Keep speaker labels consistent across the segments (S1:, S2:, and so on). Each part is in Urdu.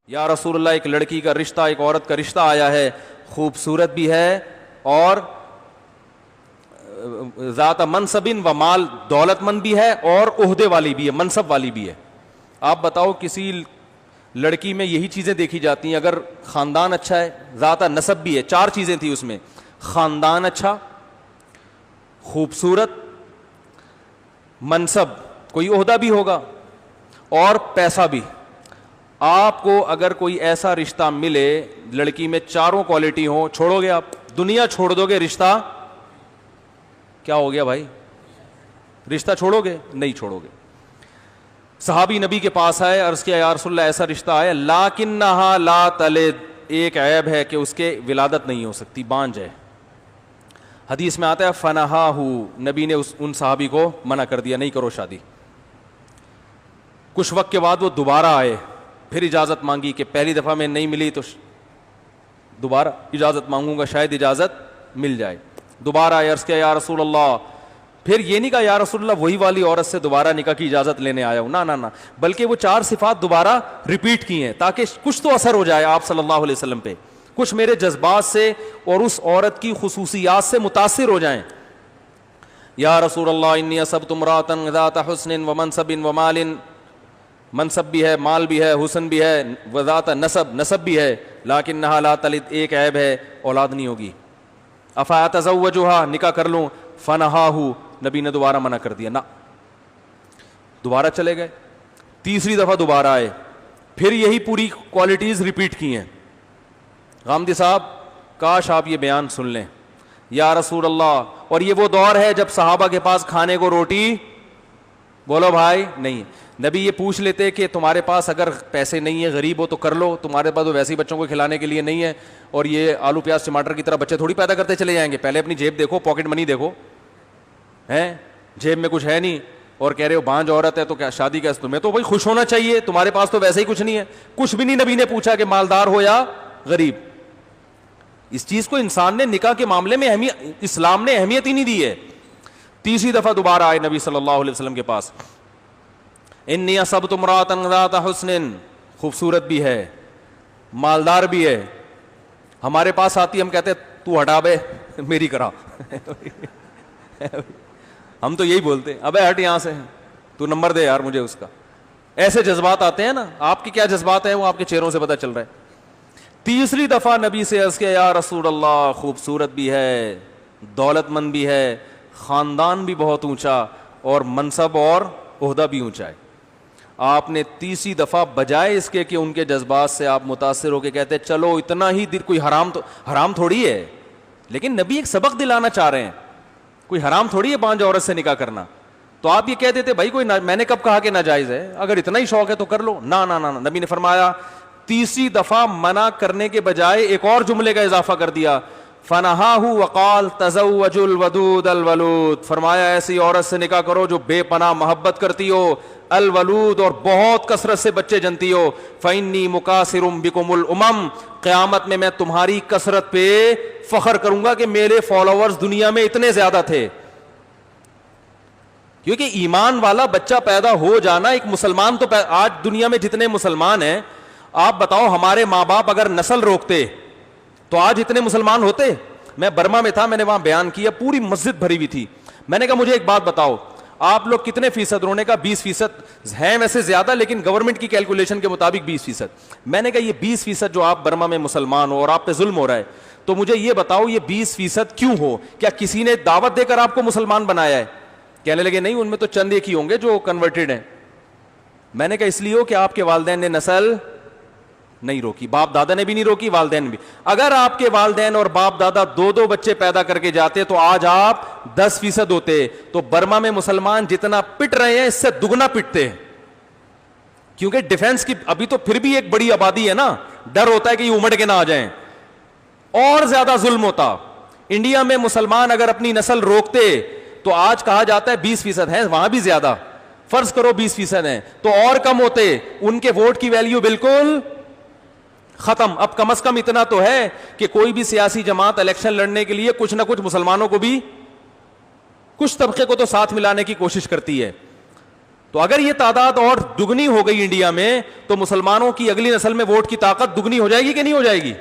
S1: یا رسول اللہ ایک لڑکی کا رشتہ ایک عورت کا رشتہ آیا ہے, خوبصورت بھی ہے اور ذات منصب و مال, دولت مند بھی ہے اور عہدے والی بھی ہے, منصب والی بھی ہے. آپ بتاؤ کسی لڑکی میں یہی چیزیں دیکھی جاتی ہیں, اگر خاندان اچھا ہے, ذات نسب بھی ہے, 4 چیزیں تھی اس میں, خاندان اچھا, خوبصورت, منصب کوئی عہدہ بھی ہوگا اور پیسہ بھی. آپ کو اگر کوئی ایسا رشتہ ملے لڑکی میں 4 کوالٹی ہوں, چھوڑو گے آپ؟ دنیا چھوڑ دو گے, رشتہ کیا ہو گیا بھائی؟ رشتہ چھوڑو گے؟ نہیں چھوڑو گے. صحابی نبی کے پاس آئے, عرض کیا یا رسول اللہ ایسا رشتہ آیا لاکنہا لا تلد, ایک عیب ہے کہ اس کے ولادت نہیں ہو سکتی, بانجھ ہے. حدیث میں آتا ہے فنہاہو, نبی نے ان صحابی کو منع کر دیا, نہیں کرو شادی. کچھ وقت کے بعد وہ دوبارہ آئے, پھر اجازت مانگی کہ پہلی دفعہ میں نہیں ملی تو دوبارہ اجازت مانگوں گا, شاید اجازت مل جائے. دوبارہ آئے, عرض کیا یا رسول اللہ, پھر یہ نہیں کہا یا رسول اللہ وہی والی عورت سے دوبارہ نکاح کی اجازت لینے آیا ہوں, نہ بلکہ وہ 4 صفات دوبارہ ریپیٹ کی ہیں تاکہ کچھ تو اثر ہو جائے آپ صلی اللہ علیہ وسلم پہ, کچھ میرے جذبات سے اور اس عورت کی خصوصیات سے متاثر ہو جائیں. یا رسول اللہ انی اصبت امرأۃ ذات حسن ومنصب ومال, منصب بھی ہے, مال بھی ہے, حسن بھی ہے, وذات نسب بھی ہے, لیکنہا لا تلد, ایک عیب ہے اولاد نہیں ہوگی. افاتزوجھا, نکاح کر لوں؟ فنہاہو, نبی نے دوبارہ منع کر دیا, نہ. دوبارہ چلے گئے, تیسری دفعہ دوبارہ آئے, پھر یہی پوری کوالٹیز ریپیٹ کی ہیں. غامدی صاحب کاش آپ یہ بیان سن لیں. یا رسول اللہ, اور یہ وہ دور ہے جب صحابہ کے پاس کھانے کو روٹی, بولو بھائی, نہیں. نبی یہ پوچھ لیتے کہ تمہارے پاس اگر پیسے نہیں ہیں, غریب ہو تو کر لو, تمہارے پاس تو ویسے ہی بچوں کو کھلانے کے لیے نہیں ہے, اور یہ آلو پیاز ٹماٹر کی طرح بچے تھوڑی پیدا کرتے چلے جائیں گے. پہلے اپنی جیب دیکھو, پاکٹ منی دیکھو, ہیں جیب میں کچھ ہے نہیں اور کہہ رہے ہو بانجھ عورت ہے تو کیا شادی کیسے؟ تمہیں تو بھائی خوش ہونا چاہیے, تمہارے پاس تو ویسے ہی کچھ نہیں ہے. کچھ بھی نہیں, نبی نے پوچھا کہ مالدار ہو یا غریب. اس چیز کو انسان نے نکاح کے معاملے میں اسلام نے اہمیت ہی نہیں دی ہے. تیسری دفعہ دوبارہ آئے نبی صلی اللہ علیہ وسلم کے پاس, انی اصبت امرأۃ ذات حسن, خوبصورت بھی ہے, مالدار بھی ہے. ہمارے پاس آتی, ہم کہتے تو ہٹا بے میری کرا, ہم تو یہی بولتے ابے ہٹ یہاں سے, تو نمبر دے یار مجھے اس کا. ایسے جذبات آتے ہیں نا. آپ کی کیا جذبات ہیں وہ آپ کے چہروں سے پتہ چل رہا ہے. تیسری دفعہ نبی سے عرض کیا یا رسول اللہ, خوبصورت بھی ہے, دولت مند بھی ہے, خاندان بھی بہت اونچا اور منصب اور عہدہ بھی اونچا ہے. آپ نے تیسری دفعہ بجائے اس کے کہ ان کے جذبات سے آپ متاثر ہو کے کہتے چلو اتنا ہی دل, کوئی حرام تھوڑی ہے, لیکن نبی ایک سبق دلانا چاہ رہے ہیں, کوئی حرام تھوڑی ہے بانجھ عورت سے نکاح کرنا. تو آپ یہ کہہ دیتے بھائی کوئی میں نے کب کہا کہ ناجائز ہے, اگر اتنا ہی شوق ہے تو کر لو. نہ نبی نے فرمایا, تیسری دفعہ منع کرنے کے بجائے ایک اور جملے کا اضافہ کر دیا, فنہاہو وقال تزوج الودود الولود, فرمایا ایسی عورت سے نکاح کرو جو بے پناہ محبت کرتی ہو, الولود اور بہت کثرت سے بچے جنتی ہو, فإنی مکاثر بکم الامم, قیامت میں تمہاری کثرت پہ فخر کروں گا کہ میرے فالوورز دنیا میں اتنے زیادہ تھے. کیونکہ ایمان والا بچہ پیدا ہو جانا ایک مسلمان تو آج دنیا میں جتنے مسلمان ہیں, آپ بتاؤ ہمارے ماں باپ اگر نسل روکتے تو آج اتنے مسلمان ہوتے؟ میں برما میں تھا, میں نے وہاں بیان کیا, پوری مسجد بھری ہوئی تھی. میں نے کہا مجھے ایک بات بتاؤ, آپ لوگ کتنے فیصد, رونے کا 20% ہیں ویسے زیادہ, لیکن گورنمنٹ کی کیلکولیشن کے مطابق 20%. میں نے کہا یہ 20% جو آپ برما میں مسلمان ہو اور آپ پہ ظلم ہو رہا ہے, تو مجھے یہ بتاؤ یہ 20% کیوں ہو؟ کیا کسی نے دعوت دے کر آپ کو مسلمان بنایا ہے؟ کہنے لگے نہیں, ان میں تو چند ایک ہی ہوں گے جو کنورٹڈ ہیں. میں نے کہا اس لیے ہو کہ آپ کے والدین نے نسل نہیں روکی, باپ دادا نے بھی نہیں روکی, والدین بھی. اگر آپ کے والدین اور باپ دادا 2 بچے پیدا کر کے جاتے تو آج آپ 10% ہوتے. تو برما میں مسلمان جتنا پٹ رہے ہیں اس سے دگنا پٹتے, کیونکہ ڈیفنس کی ابھی تو پھر بھی ایک بڑی آبادی ہے نا, ڈر ہوتا ہے کہ یہ امڑ کے نہ آ جائیں, اور زیادہ ظلم ہوتا. انڈیا میں مسلمان اگر اپنی نسل روکتے تو آج کہا جاتا ہے 20% ہے, وہاں بھی زیادہ, فرض کرو 20% ہیں تو اور کم ہوتے, ان کے ووٹ کی ویلیو بالکل ختم. اب کم از کم اتنا تو ہے کہ کوئی بھی سیاسی جماعت الیکشن لڑنے کے لیے کچھ نہ کچھ مسلمانوں کو بھی, کچھ طبقے کو تو ساتھ ملانے کی کوشش کرتی ہے. تو اگر یہ تعداد اور دگنی ہو گئی انڈیا میں تو مسلمانوں کی اگلی نسل میں ووٹ کی طاقت دگنی ہو جائے گی کہ نہیں ہو جائے گی؟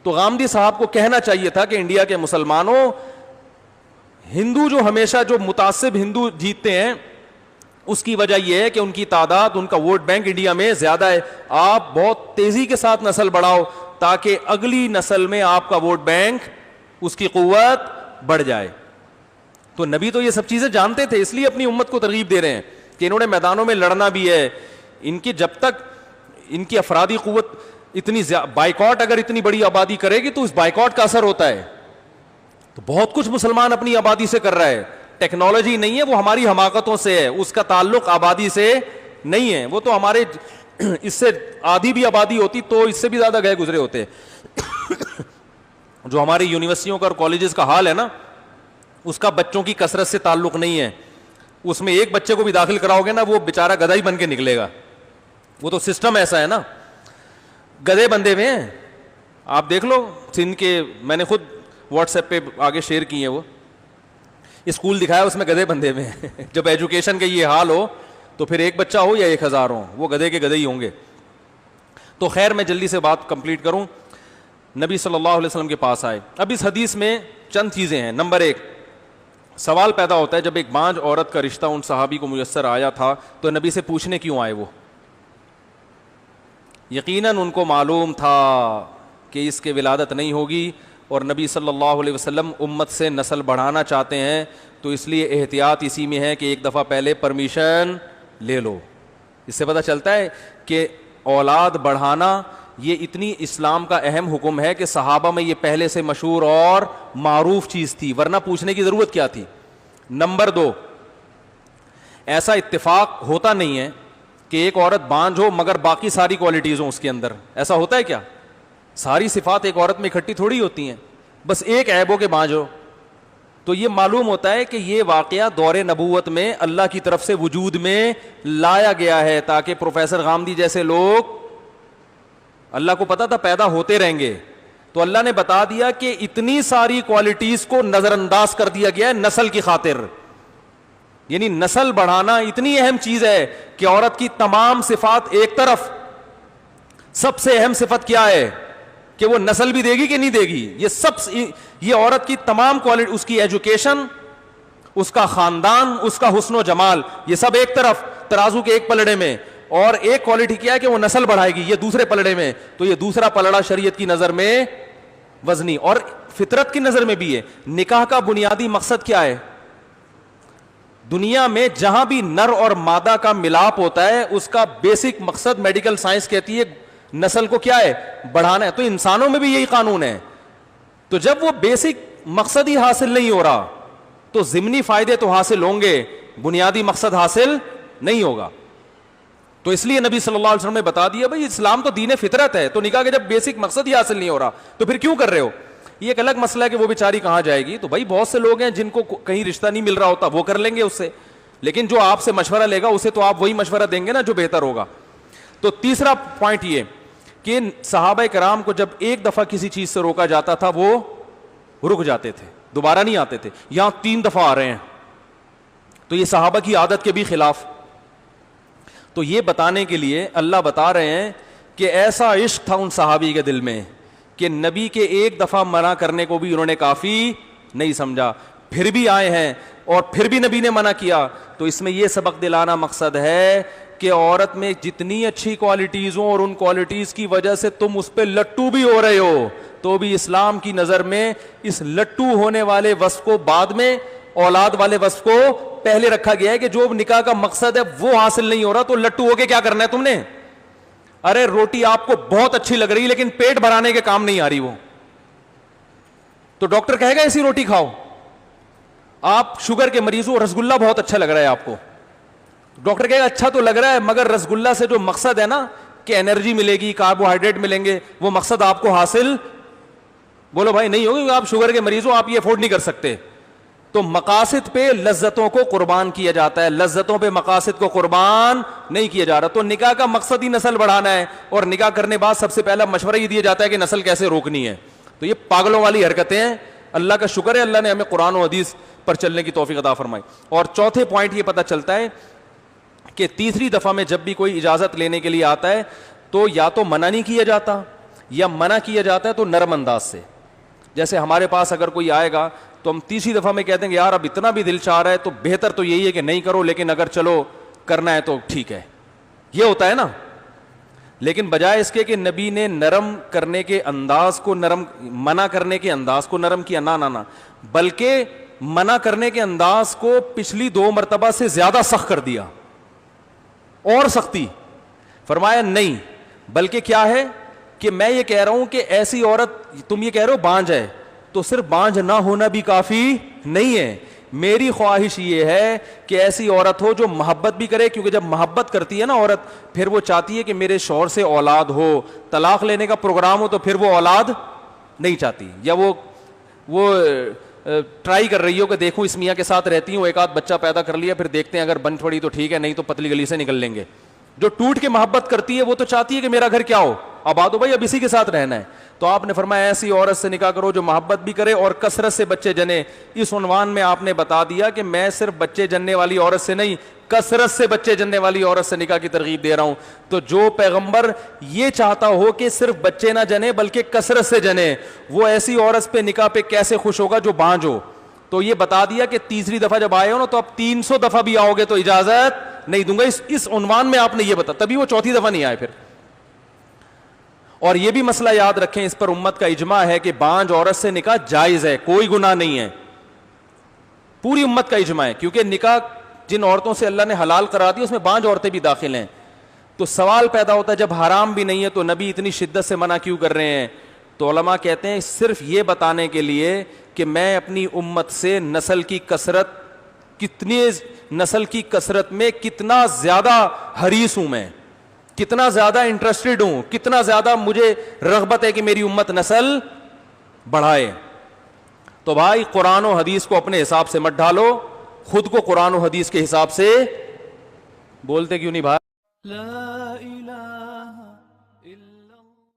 S1: تو غامدی صاحب کو کہنا چاہیے تھا کہ انڈیا کے مسلمانوں، ہندو جو ہمیشہ جو متعصب ہندو جیتتے ہیں اس کی وجہ یہ ہے کہ ان کی تعداد، ان کا ووٹ بینک انڈیا میں زیادہ ہے. آپ بہت تیزی کے ساتھ نسل بڑھاؤ تاکہ اگلی نسل میں آپ کا ووٹ بینک، اس کی قوت بڑھ جائے. تو نبی تو یہ سب چیزیں جانتے تھے، اس لیے اپنی امت کو ترغیب دے رہے ہیں کہ انہوں نے میدانوں میں لڑنا بھی ہے. ان کی جب تک ان کی افرادی قوت اتنی بائیکاٹ اگر اتنی بڑی آبادی کرے گی تو اس بائیکاٹ کا اثر ہوتا ہے. تو بہت کچھ مسلمان اپنی آبادی سے کر رہا ہے. ٹیکنالوجی نہیں ہے، وہ ہماری حماقتوں سے ہے، اس کا تعلق آبادی سے نہیں ہے. وہ تو ہمارے اس سے آدھی بھی آبادی ہوتی تو اس سے بھی زیادہ گئے گزرے ہوتے. جو ہماری یونیورسٹیوں کا اور کالجز کا حال ہے نا، اس کا بچوں کی کثرت سے تعلق نہیں ہے. اس میں ایک بچے کو بھی داخل کراؤ گے نا، وہ بیچارہ گدھا ہی بن کے نکلے گا. وہ تو سسٹم ایسا ہے نا، گدھے بندے ہوئے ہیں. آپ دیکھ لو سندھ کے، میں نے خود واٹس ایپ پہ آگے شیئر کی ہیں، وہ اسکول دکھایا اس میں گدھے بندے ہوئے ہیں. جب ایجوکیشن کا یہ حال ہو تو پھر ایک بچہ ہو یا 1000 ہو، وہ گدھے کے گدھے ہی ہوں گے. تو خیر میں جلدی سے بات کمپلیٹ کروں. نبی صلی اللہ علیہ وسلم کے پاس آئے. اب اس حدیث میں چند چیزیں ہیں. نمبر 1، سوال پیدا ہوتا ہے جب ایک بانجھ عورت کا رشتہ ان صحابی کو میسر آیا تھا تو نبی سے پوچھنے کیوں آئے؟ وہ یقیناً ان کو معلوم تھا کہ اس کے ولادت نہیں ہوگی اور نبی صلی اللہ علیہ وسلم امت سے نسل بڑھانا چاہتے ہیں، تو اس لیے احتیاط اسی میں ہے کہ ایک دفعہ پہلے پرمیشن لے لو. اس سے پتہ چلتا ہے کہ اولاد بڑھانا یہ اتنی اسلام کا اہم حکم ہے کہ صحابہ میں یہ پہلے سے مشہور اور معروف چیز تھی، ورنہ پوچھنے کی ضرورت کیا تھی. نمبر 2، ایسا اتفاق ہوتا نہیں ہے کہ ایک عورت بانجھ ہو مگر باقی ساری کوالٹیز ہوں اس کے اندر. ایسا ہوتا ہے کیا؟ ساری صفات ایک عورت میں اکٹھی تھوڑی ہوتی ہیں، بس ایک عیب ہو کہ بانجھ ہو. تو یہ معلوم ہوتا ہے کہ یہ واقعہ دور نبوت میں اللہ کی طرف سے وجود میں لایا گیا ہے تاکہ پروفیسر غامدی جیسے لوگ، اللہ کو پتا تھا پیدا ہوتے رہیں گے، تو اللہ نے بتا دیا کہ اتنی ساری کوالٹیز کو نظر انداز کر دیا گیا ہے نسل کی خاطر. یعنی نسل بڑھانا اتنی اہم چیز ہے کہ عورت کی تمام صفات ایک طرف، سب سے اہم صفت کیا ہے کہ وہ نسل بھی دے گی کہ نہیں دے گی. یہ عورت کی تمام کوالٹی، اس کی ایجوکیشن، اس کا خاندان، اس کا حسن و جمال، یہ سب ایک طرف ترازو کے ایک پلڑے میں، اور ایک کوالٹی کیا ہے کہ وہ نسل بڑھائے گی، یہ دوسرے پلڑے میں. تو یہ دوسرا پلڑا شریعت کی نظر میں وزنی اور فطرت کی نظر میں بھی ہے. نکاح کا بنیادی مقصد کیا ہے؟ دنیا میں جہاں بھی نر اور مادہ کا ملاپ ہوتا ہے اس کا بیسک مقصد میڈیکل سائنس کہتی ہے نسل کو کیا ہے؟ بڑھانا ہے. تو انسانوں میں بھی یہی قانون ہے. تو جب وہ بیسک مقصد ہی حاصل نہیں ہو رہا تو ضمنی فائدے تو حاصل ہوں گے، بنیادی مقصد حاصل نہیں ہوگا. تو اس لیے نبی صلی اللہ علیہ وسلم نے بتا دیا بھائی اسلام تو دین فطرت ہے. تو نکاح کے جب بیسک مقصد ہی حاصل نہیں ہو رہا تو پھر کیوں کر رہے ہو؟ یہ ایک الگ مسئلہ ہے کہ وہ بیچاری کہاں جائے گی. تو بھائی بہت سے لوگ ہیں جن کو کہیں رشتہ نہیں مل رہا ہوتا، وہ کر لیں گے اس سے، لیکن جو آپ سے مشورہ لے گا اسے تو آپ وہی مشورہ دیں گے نا جو بہتر ہوگا. تو تیسرا پوائنٹ یہ کہ صحابہ کرام کو جب ایک دفعہ کسی چیز سے روکا جاتا تھا وہ رک جاتے تھے، دوبارہ نہیں آتے تھے. یہاں 3 دفعہ آ رہے ہیں تو یہ صحابہ کی عادت کے بھی خلاف. تو یہ بتانے کے لیے اللہ بتا رہے ہیں کہ ایسا عشق تھا ان صحابی کے دل میں کہ نبی کے ایک دفعہ منع کرنے کو بھی انہوں نے کافی نہیں سمجھا، پھر بھی آئے ہیں اور پھر بھی نبی نے منع کیا. تو اس میں یہ سبق دلانا مقصد ہے کہ عورت میں جتنی اچھی کوالٹیز ہوں اور ان کوالٹیز کی وجہ سے تم اس پہ لٹو بھی ہو رہے ہو تو بھی اسلام کی نظر میں اس لٹو ہونے والے وصف کو بعد میں، اولاد والے وصف کو پہلے رکھا گیا ہے کہ جو نکاح کا مقصد ہے وہ حاصل نہیں ہو رہا تو لٹو ہو کے کیا کرنا ہے تم نے؟ ارے روٹی آپ کو بہت اچھی لگ رہی لیکن پیٹ بھرانے کے کام نہیں آ رہی وہ، تو ڈاکٹر کہے گا ایسی روٹی کھاؤ. آپ شوگر کے مریض ہو، رسگلہ بہت اچھا لگ رہا ہے آپ کو، ڈاکٹر کہے گا اچھا تو لگ رہا ہے مگر رسگلہ سے جو مقصد ہے نا کہ انرجی ملے گی، کاربوہائیڈریٹ ملیں گے، وہ مقصد آپ کو حاصل، بولو بھائی نہیں ہوگی، آپ شوگر کے مریض ہو، آپ یہ افورڈ نہیں کر سکتے. تو مقاصد پہ لذتوں کو قربان کیا جاتا ہے، لذتوں پہ مقاصد کو قربان نہیں کیا جا رہا. تو نکاح کا مقصد ہی نسل بڑھانا ہے اور نکاح کرنے بعد سب سے پہلا مشورہ یہ دیا جاتا ہے کہ نسل کیسے روکنی ہے. تو یہ پاگلوں والی حرکتیں ہیں. اللہ کا شکر ہے اللہ نے ہمیں قرآن و حدیث پر چلنے کی توفیق عطا فرمائی. اور چوتھے پوائنٹ یہ پتہ چلتا ہے کہ تیسری دفعہ میں جب بھی کوئی اجازت لینے کے لیے آتا ہے تو یا تو منع نہیں کیا جاتا یا منع کیا جاتا ہے تو نرم انداز سے. جیسے ہمارے پاس اگر کوئی آئے گا تو ہم تیسری دفعہ میں کہتے ہیں کہ یار اب اتنا بھی دل چاہ رہا ہے تو بہتر تو یہی ہے کہ نہیں کرو, لیکن اگر چلو کرنا ہے تو ٹھیک ہے. یہ ہوتا ہے نا. لیکن بجائے اس کے کہ نبی نے نرم کرنے کے انداز کو نرم, منع کرنے کے انداز کو نرم کیا, نہ بلکہ منع کرنے کے انداز کو پچھلی 2 مرتبہ سے زیادہ سخت کر دیا, اور سختی. فرمایا نہیں, بلکہ کیا ہے کہ میں یہ کہہ رہا ہوں کہ ایسی عورت, تم یہ کہہ رہے ہو بانجھ ہے, تو صرف بانجھ نہ ہونا بھی کافی نہیں ہے. میری خواہش یہ ہے کہ ایسی عورت ہو جو محبت بھی کرے, کیونکہ جب محبت کرتی ہے نا عورت, پھر وہ چاہتی ہے کہ میرے شوہر سے اولاد ہو. طلاق لینے کا پروگرام ہو تو پھر وہ اولاد نہیں چاہتی, یا وہ ٹرائی کر رہی ہو کہ دیکھوں اس میاں کے ساتھ رہتی ہوں, ایک آدھ بچہ پیدا کر لیا, پھر دیکھتے ہیں اگر بن پڑی تو ٹھیک ہے, نہیں تو پتلی گلی سے نکل لیں گے. جو ٹوٹ کے محبت کرتی ہے وہ تو چاہتی ہے کہ میرا گھر کیا ہو, آباد ہو, بھائی اب اسی کے ساتھ رہنا ہے. تو آپ نے فرمایا ایسی عورت سے نکاح کرو جو محبت بھی کرے اور کثرت سے بچے جنے. اس عنوان میں آپ نے بتا دیا کہ میں صرف بچے جننے والی عورت سے نہیں, کثرت سے بچے جننے والی عورت سے نکاح کی ترغیب دے رہا ہوں. تو جو پیغمبر یہ چاہتا ہو کہ صرف بچے نہ جنے بلکہ کثرت سے جنے, وہ ایسی عورت پہ نکاح پہ کیسے خوش ہوگا جو بانجھ ہو. تو یہ بتا دیا کہ تیسری دفعہ جب آئے ہو نا تو اب 300 دفعہ بھی آؤ گے تو اجازت نہیں دوں گا. اس عنوان میں آپ نے یہ بتا, تبھی وہ چوتھی دفعہ نہیں آئے پھر. اور یہ بھی مسئلہ یاد رکھیں, اس پر امت کا اجماع ہے کہ بانجھ عورت سے نکاح جائز ہے, کوئی گناہ نہیں ہے. پوری امت کا اجماع ہے, کیونکہ نکاح جن عورتوں سے اللہ نے حلال کرا دی اس میں بانجھ عورتیں بھی داخل ہیں. تو سوال پیدا ہوتا ہے جب حرام بھی نہیں ہے تو نبی اتنی شدت سے منع کیوں کر رہے ہیں؟ تو علماء کہتے ہیں صرف یہ بتانے کے لیے کہ میں اپنی امت سے نسل کی کثرت میں کتنا زیادہ حریص ہوں, میں کتنا زیادہ انٹرسٹڈ ہوں, کتنا زیادہ مجھے رغبت ہے کہ میری امت نسل بڑھائے. تو بھائی قرآن و حدیث کو اپنے حساب سے مت ڈھالو, خود کو قرآن و حدیث کے حساب سے. بولتے کیوں نہیں بھائی؟ لا الہ